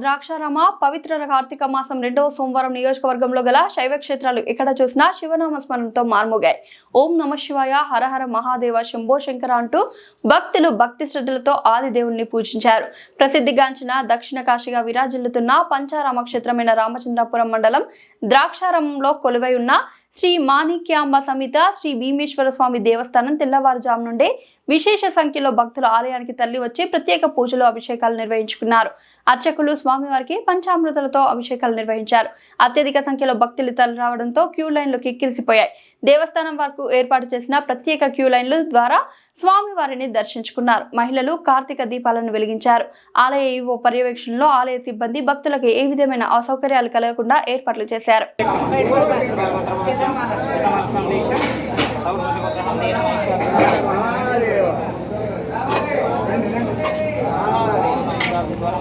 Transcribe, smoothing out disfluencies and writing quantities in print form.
ద్రాక్షారామ పవిత్ర కార్తీక మాసం 2వ సోమవారం నియోజకవర్గంలో గల శైవ క్షేత్రాలు ఎక్కడ చూసినా శివనామ స్మరణతో మార్మోగాయి. ఓం నమ శివాయ, హరహర మహాదేవ, శంభో శంకర అంటూ భక్తులు భక్తి శ్రద్ధలతో ఆది దేవుణ్ణి పూజించారు. ప్రసిద్ధిగాంచిన దక్షిణ కాశీగా విరాజిల్లుతున్న పంచారామ క్షేత్రమైన రామచంద్రపురం మండలం ద్రాక్షారామంలో కొలువై ఉన్న శ్రీ మాణిక్యాంబ సమేత శ్రీ భీమేశ్వర స్వామి దేవస్థానం తెల్లవారుజాము నుండే విశేష సంఖ్యలో భక్తులు ఆలయానికి తరలి వచ్చి ప్రత్యేక పూజలు, అభిషేకాలు నిర్వహించుకున్నారు. అర్చకులు స్వామివారికి పంచామృతాలతో అభిషేకాలు నిర్వహించారు. అత్యధిక సంఖ్యలో భక్తులు తరలి రావడంతో క్యూ లైన్లు కిక్కిరిసిపోయాయి. దేవస్థానం వరకు ఏర్పాటు చేసిన ప్రత్యేక క్యూ లైన్ల ద్వారా స్వామివారిని దర్శించుకున్నారు. మహిళలు కార్తీక దీపాలను వెలిగించారు. ఆలయ ఈవో పర్యవేక్షణలో ఆలయ సిబ్బంది భక్తులకు ఏ విధమైన అసౌకర్యాలు కలగకుండా ఏర్పాట్లు చేశారు. द्वारा